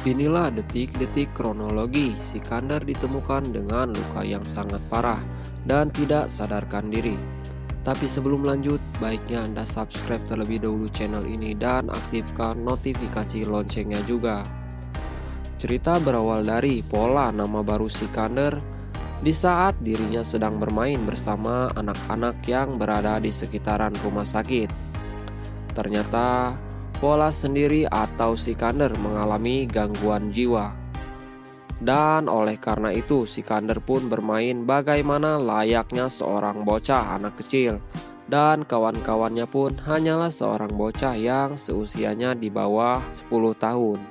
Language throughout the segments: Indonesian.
Inilah detik-detik kronologi Sikandar ditemukan dengan luka yang sangat parah dan tidak sadarkan diri. Tapi sebelum lanjut, baiknya Anda subscribe terlebih dahulu channel ini dan aktifkan notifikasi loncengnya juga. Cerita berawal dari pola nama baru Sikandar di saat dirinya sedang bermain bersama anak-anak yang berada di sekitaran rumah sakit. Ternyata Pola sendiri atau Sikandar mengalami gangguan jiwa. Dan oleh karena itu Sikandar pun bermain bagaimana layaknya seorang bocah anak kecil. Dan kawan-kawannya pun hanyalah seorang bocah yang seusianya di bawah 10 tahun.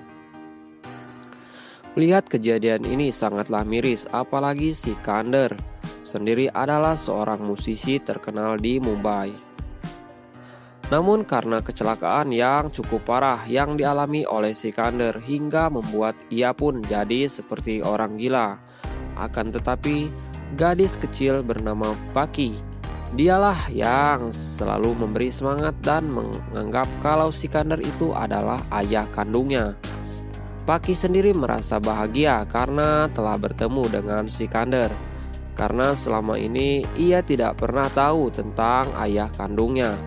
Melihat kejadian ini sangatlah miris, apalagi Sikandar sendiri adalah seorang musisi terkenal di Mumbai. Namun karena kecelakaan yang cukup parah yang dialami oleh Sikandar hingga membuat ia pun jadi seperti orang gila. Akan tetapi gadis kecil bernama Paki, dialah yang selalu memberi semangat dan menganggap kalau Sikandar itu adalah ayah kandungnya. Paki sendiri merasa bahagia karena telah bertemu dengan Sikandar, karena selama ini ia tidak pernah tahu tentang ayah kandungnya.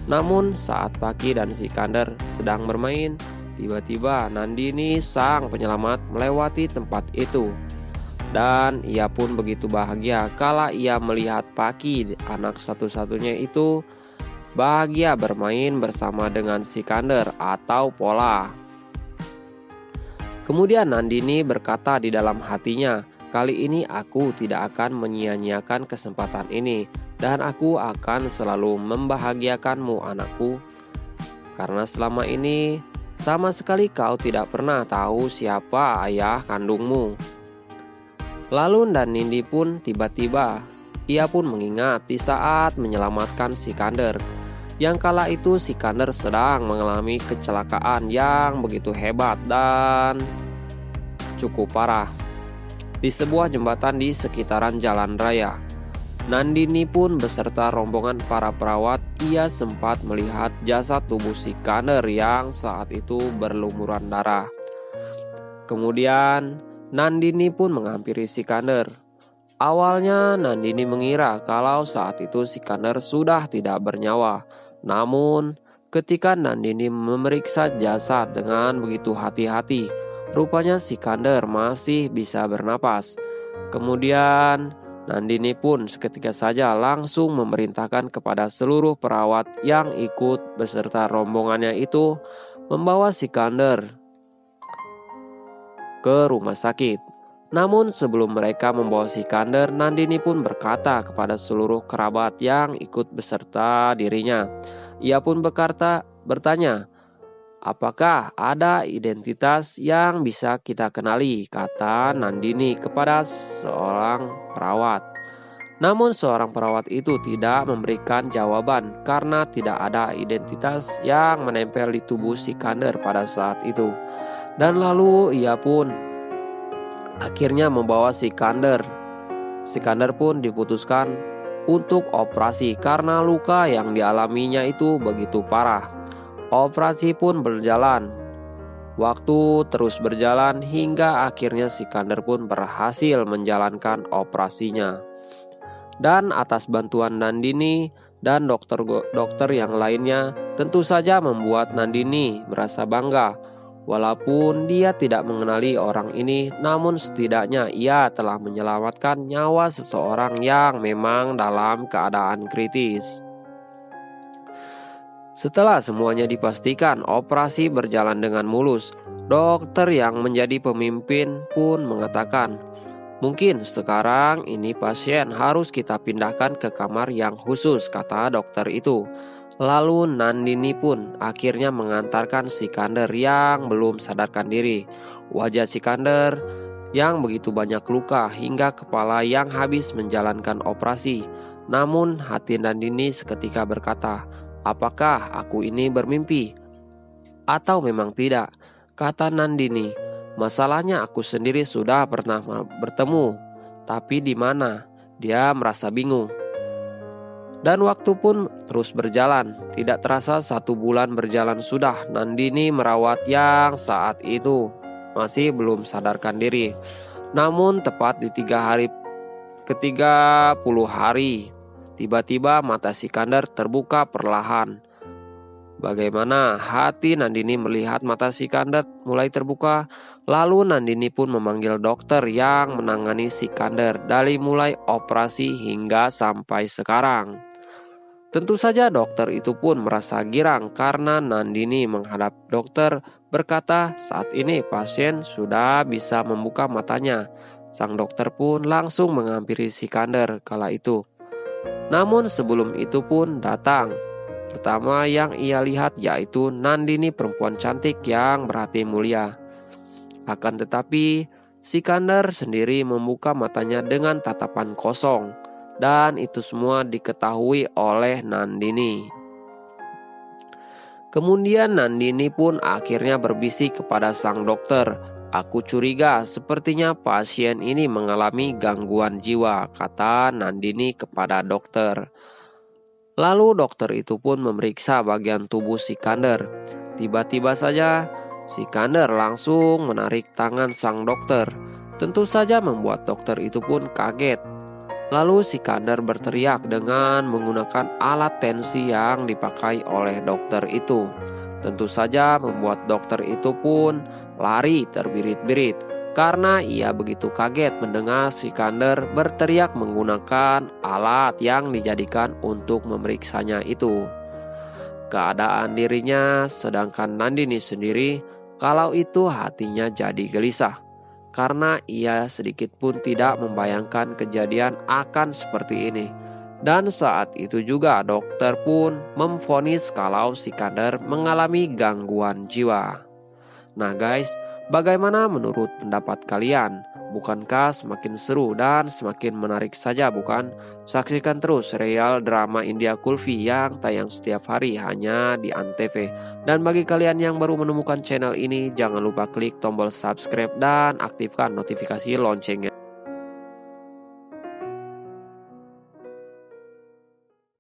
Namun saat Paki dan Sikandar sedang bermain, tiba-tiba Nandini sang penyelamat melewati tempat itu. Dan ia pun begitu bahagia kala ia melihat Paki, anak satu-satunya itu, bahagia bermain bersama dengan Sikandar atau Pola. Kemudian Nandini berkata di dalam hatinya, "Kali ini aku tidak akan menyia-nyiakan kesempatan ini. Dan aku akan selalu membahagiakanmu, anakku. Karena selama ini sama sekali kau tidak pernah tahu siapa ayah kandungmu." Lalu Nandini pun tiba-tiba ia pun mengingat di saat menyelamatkan Sikandar, yang kala itu Sikandar sedang mengalami kecelakaan yang begitu hebat dan cukup parah di sebuah jembatan di sekitaran jalan raya. Nandini pun beserta rombongan para perawat, ia sempat melihat jasad tubuh Sikandar yang saat itu berlumuran darah. Kemudian Nandini pun menghampiri Sikandar. Awalnya Nandini mengira kalau saat itu Sikandar sudah tidak bernyawa. Namun ketika Nandini memeriksa jasad dengan begitu hati-hati, rupanya Sikandar masih bisa bernapas. Kemudian Nandini pun seketika saja langsung memerintahkan kepada seluruh perawat yang ikut beserta rombongannya itu membawa Sikandar ke rumah sakit. Namun sebelum mereka membawa Sikandar, Nandini pun berkata kepada seluruh kerabat yang ikut beserta dirinya. Ia pun bertanya, "Apakah ada identitas yang bisa kita kenali?" kata Nandini kepada seorang perawat. Namun seorang perawat itu tidak memberikan jawaban karena tidak ada identitas yang menempel di tubuh Sikandar pada saat itu. Dan lalu ia pun akhirnya membawa Sikandar. Sikandar pun diputuskan untuk operasi karena luka yang dialaminya itu begitu parah. Operasi pun berjalan. Waktu terus berjalan hingga akhirnya Sikandar pun berhasil menjalankan operasinya. Dan atas bantuan Nandini dan dokter yang lainnya, tentu saja membuat Nandini merasa bangga. Walaupun dia tidak mengenali orang ini, namun setidaknya ia telah menyelamatkan nyawa seseorang yang memang dalam keadaan kritis. Setelah semuanya dipastikan operasi berjalan dengan mulus, dokter yang menjadi pemimpin pun mengatakan, "Mungkin sekarang ini pasien harus kita pindahkan ke kamar yang khusus," kata dokter itu. Lalu Nandini pun akhirnya mengantarkan Sikandar yang belum sadarkan diri. Wajah Sikandar yang begitu banyak luka hingga kepala yang habis menjalankan operasi. Namun hati Nandini seketika berkata, "Apakah aku ini bermimpi? Atau memang tidak?" Kata Nandini, "Masalahnya aku sendiri sudah pernah bertemu, tapi di mana?" Dia merasa bingung. Dan waktu pun terus berjalan. Tidak terasa 1 bulan berjalan sudah Nandini merawat yang saat itu masih belum sadarkan diri. Namun tepat di 3 hari ke-30 hari, tiba-tiba mata Sikandar terbuka perlahan. Bagaimana hati Nandini melihat mata Sikandar mulai terbuka. Lalu Nandini pun memanggil dokter yang menangani Sikandar dari mulai operasi hingga sampai sekarang. Tentu saja dokter itu pun merasa girang karena Nandini menghadap dokter berkata saat ini pasien sudah bisa membuka matanya. Sang dokter pun langsung menghampiri Sikandar kala itu. Namun sebelum itu pun datang. Pertama yang ia lihat yaitu Nandini perempuan cantik yang berhati mulia. Akan tetapi Sikandar sendiri membuka matanya dengan tatapan kosong. Dan itu semua diketahui oleh Nandini. Kemudian Nandini pun akhirnya berbisik kepada sang dokter. Aku curiga sepertinya pasien ini mengalami gangguan jiwa, kata Nandini kepada dokter. Lalu dokter itu pun memeriksa bagian tubuh Sikandar. Tiba-tiba saja Sikandar langsung menarik tangan sang dokter. Tentu saja membuat dokter itu pun kaget. Lalu Sikandar berteriak dengan menggunakan alat tensi yang dipakai oleh dokter itu. Tentu saja membuat dokter itu pun lari terbirit-birit karena ia begitu kaget mendengar Sikandar berteriak menggunakan alat yang dijadikan untuk memeriksanya itu. Keadaan dirinya sedangkan Nandini sendiri kalau itu hatinya jadi gelisah. Karena ia sedikit pun tidak membayangkan kejadian akan seperti ini. Dan saat itu juga dokter pun memvonis kalau Sikandar mengalami gangguan jiwa. Nah guys, bagaimana menurut pendapat kalian? Bukankah semakin seru dan semakin menarik saja bukan? Saksikan terus serial drama India Kulfi yang tayang setiap hari hanya di Antv. Dan bagi kalian yang baru menemukan channel ini, jangan lupa klik tombol subscribe dan aktifkan notifikasi loncengnya.